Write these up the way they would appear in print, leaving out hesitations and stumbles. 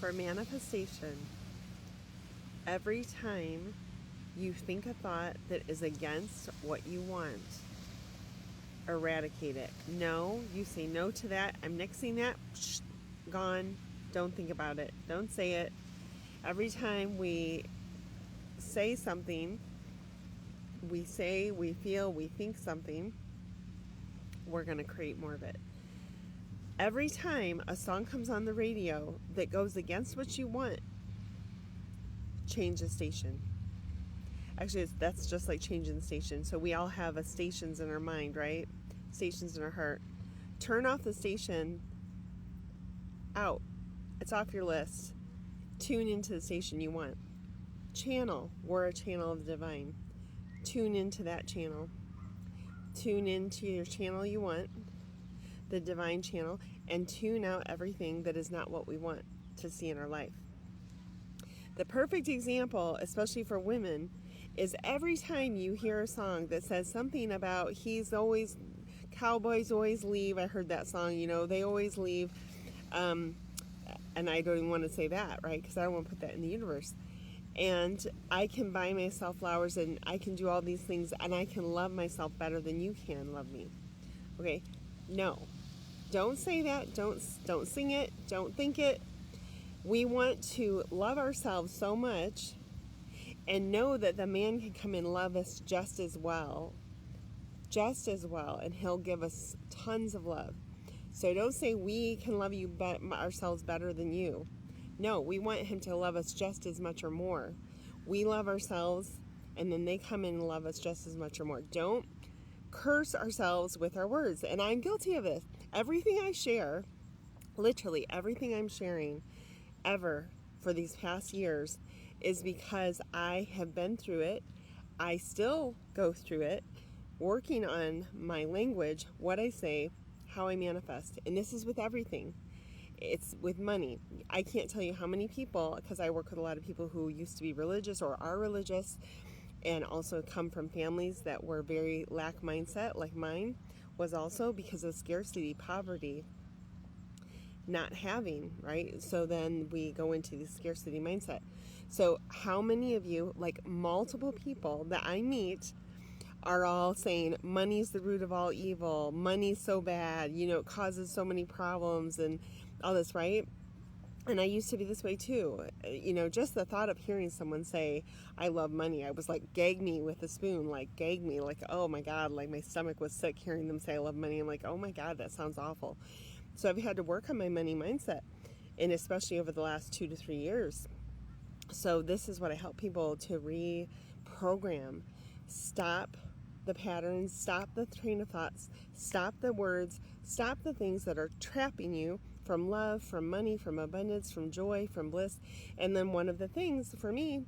For manifestation, every time you think a thought that is against what you want, eradicate it. No, you say no to that. I'm nixing that. Psh, gone. Don't think about it. Don't say it. Every time we say something, we say, we feel, we think something, we're going to create more of it. Every time a song comes on the radio that goes against what you want, change the station. Actually, that's just like changing the station. So we all have stations in our mind, right? Stations in our heart. Turn off the station out. It's off your list. Tune into the station you want. Channel. We're a channel of the divine. Tune into that channel. Tune into your channel you want, the divine channel, and tune out everything that is not what we want to see in our life. The perfect example, especially for women, is every time you hear a song that says something about cowboys always leave. I heard that song, they always leave. And I don't even want to say that, right? Because I don't want to put that in the universe. And I can buy myself flowers and I can do all these things and I can love myself better than you can love me. Okay? No. Don't say that. Don't sing it. Don't think it. We want to love ourselves so much and know that the man can come and love us just as well, and he'll give us tons of love. So don't say we can love ourselves better than you. No, we want him to love us just as much or more. We love ourselves, and then they come in and love us just as much or more. Don't curse ourselves with our words. And I'm guilty of this. Everything I share, literally everything I'm sharing ever for these past years, is because I have been through it. I still go through it, working on my language, what I say, how I manifest. And this is with everything. It's with money. I can't tell you how many people, because I work with a lot of people who used to be religious or are religious and also come from families that were very lack mindset, like mine was also, because of scarcity, poverty, not having, right? So then we go into the scarcity mindset. So how many of you, like multiple people that I meet, are all saying money's the root of all evil, money's so bad, it causes so many problems and all this, right? And I used to be this way too. Just the thought of hearing someone say, I love money, I was like, gag me with a spoon, like gag me, like, oh my God, like my stomach was sick hearing them say I love money. I'm like, oh my God, that sounds awful. So I've had to work on my money mindset, and especially over the last 2 to 3 years. So this is what I help people to reprogram. Stop the patterns, stop the train of thoughts, stop the words, stop the things that are trapping you from love, from money, from abundance, from joy, from bliss. And then one of the things for me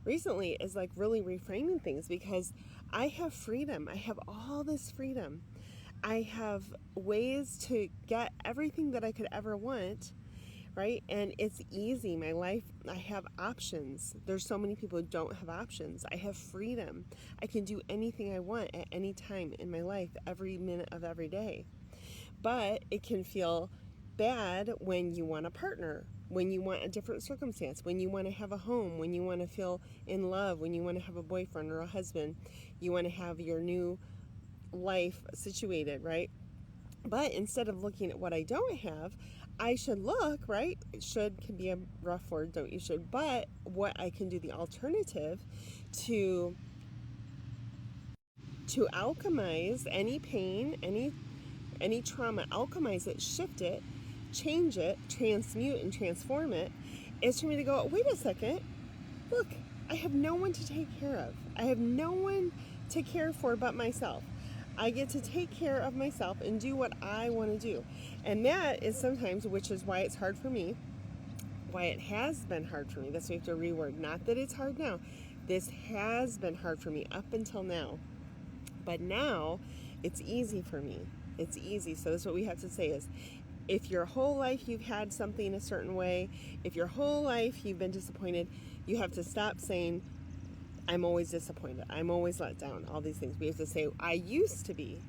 recently is like really reframing things, because I have freedom. I have all this freedom. I have ways to get everything that I could ever want, right? And it's easy. My life, I have options. There's so many people who don't have options. I have freedom. I can do anything I want at any time in my life, every minute of every day. But it can feel bad when you want a partner, when you want a different circumstance, when you want to have a home, when you want to feel in love, when you want to have a boyfriend or a husband, you want to have your new life situated, right? But instead of looking at what I don't have, I should look, right? Should can be a rough word, don't you should, but what I can do, the alternative to alchemize any pain, any trauma, alchemize it, shift it, change it, transmute and transform it, is for me to go, wait a second, look, I have no one to take care of. I have no one to care for but myself. I get to take care of myself and do what I want to do. And that is sometimes, which is why it's hard for me, why it has been hard for me. That's why we have to reword. Not that it's hard now. This has been hard for me up until now. But now it's easy for me. It's easy. So that's what we have to say is, if your whole life you've had something a certain way, if your whole life you've been disappointed, you have to stop saying, I'm always disappointed, I'm always let down, all these things. We have to say, I used to be.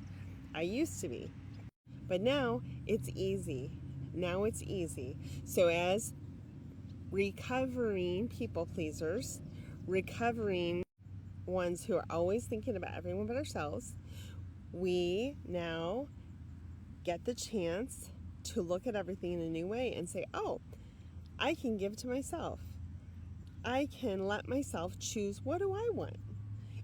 But now it's easy. Now it's easy. So as recovering people pleasers, recovering ones who are always thinking about everyone but ourselves, we now get the chance to look at everything in a new way and say, oh, I can give to myself. I can let myself choose, what do I want?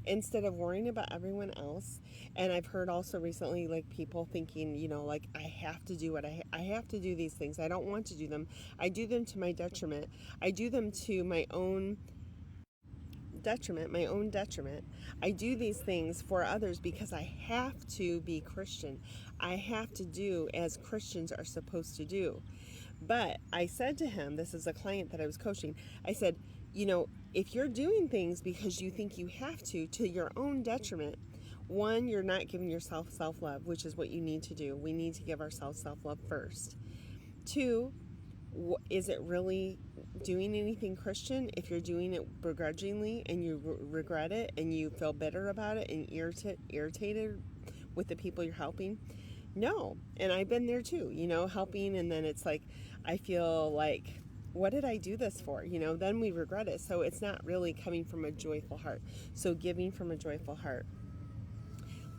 Instead of worrying about everyone else. And I've heard also recently, like, people thinking, like, I have to do what I have to do these things. I don't want to do them. I do them to my detriment. I do them to my own detriment. I do these things for others because I have to be Christian. I have to do as Christians are supposed to do. But I said to him, this is a client that I was coaching, I said, if you're doing things because you think you have to your own detriment, one, you're not giving yourself self-love, which is what you need to do. We need to give ourselves self-love first. Two, is it really doing anything Christian if you're doing it begrudgingly and you regret it and you feel bitter about it and irritated with the people you're helping? No. And I've been there too, helping, and then it's like, I feel like, what did I do this for? Then we regret it. So it's not really coming from a joyful heart. So giving from a joyful heart,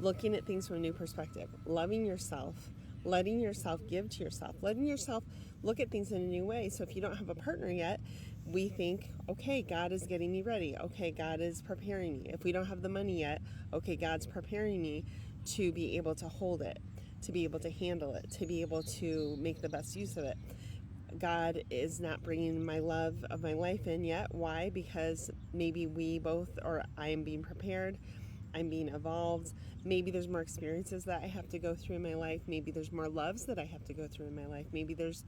looking at things from a new perspective, loving yourself, letting yourself give to yourself, letting yourself look at things in a new way. So if you don't have a partner yet, we think, okay, God is getting me ready. Okay, God is preparing me. If we don't have the money yet, okay, God's preparing me to be able to hold it, to be able to handle it, to be able to make the best use of it. God is not bringing my love of my life in yet. Why? Because maybe we both, or I am being prepared, I'm being evolved. Maybe there's more experiences that I have to go through in my life. Maybe there's more loves that I have to go through in my life. Maybe there's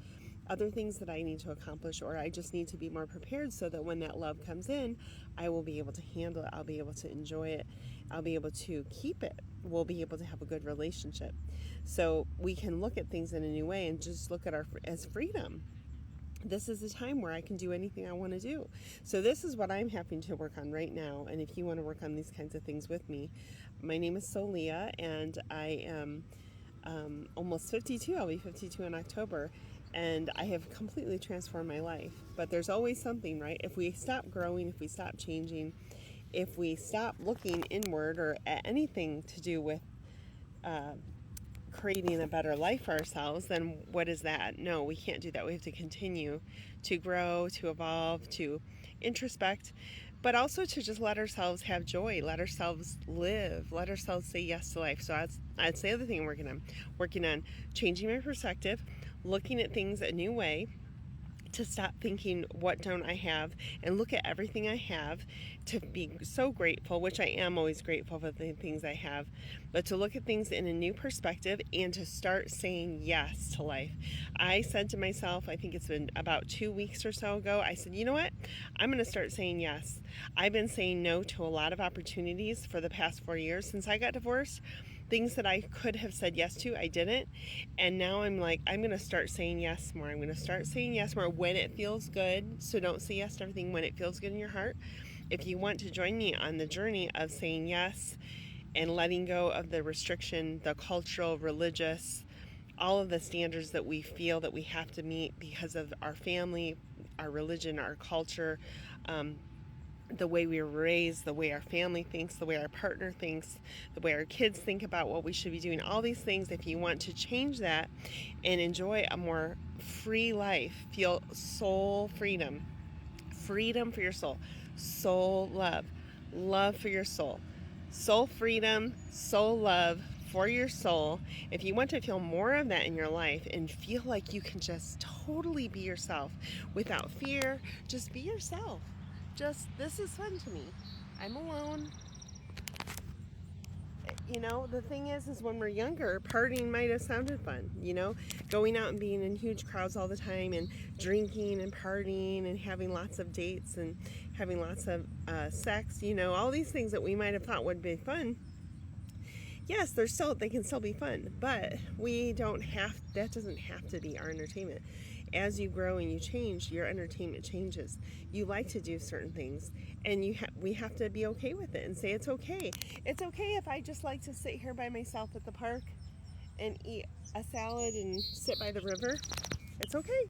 other things that I need to accomplish, or I just need to be more prepared so that when that love comes in, I will be able to handle it. I'll be able to enjoy it. I'll be able to keep it. We'll be able to have a good relationship. So we can look at things in a new way and just look at as freedom. This is a time where I can do anything I want to do. So this is what I'm having to work on right now. And if you want to work on these kinds of things with me, my name is Solia, and I am almost 52. I'll be 52 in October. And I have completely transformed my life. But there's always something, right? If we stop growing, if we stop changing, if we stop looking inward or at anything to do with creating a better life for ourselves, then what is that? No, we can't do that. We have to continue to grow, to evolve, to introspect, but also to just let ourselves have joy, let ourselves live, let ourselves say yes to life. So that's the other thing I'm working on changing my perspective, looking at things a new way, to stop thinking, what don't I have, and look at everything I have, to be so grateful, which I am always grateful for the things I have, but to look at things in a new perspective and to start saying yes to life. I said to myself, I think it's been about 2 weeks or so ago, I said, you know what? I'm going to start saying yes. I've been saying no to a lot of opportunities for the past 4 years since I got divorced. Things that I could have said yes to, I didn't. And now I'm like, I'm going to start saying yes more. I'm going to start saying yes more when it feels good. So don't say yes to everything when it feels good in your heart. If you want to join me on the journey of saying yes and letting go of the restriction, the cultural, religious, all of the standards that we feel that we have to meet because of our family, our religion, our culture, the way we were raised, the way our family thinks, the way our partner thinks, the way our kids think about what we should be doing, all these things. If you want to change that and enjoy a more free life, feel soul freedom, freedom for your soul love for your soul freedom, soul love for your soul. If you want to feel more of that in your life and feel like you can just totally be yourself without fear, just be yourself. This is fun to me. I'm alone. The thing is when we're younger, partying might have sounded fun, going out and being in huge crowds all the time and drinking and partying and having lots of dates and having lots of sex, all these things that we might have thought would be fun. Yes, they can still be fun, but that doesn't have to be our entertainment. As you grow and you change, your entertainment changes. You like to do certain things, and we have to be okay with it and say it's okay. It's okay if I just like to sit here by myself at the park and eat a salad and sit by the river. It's okay.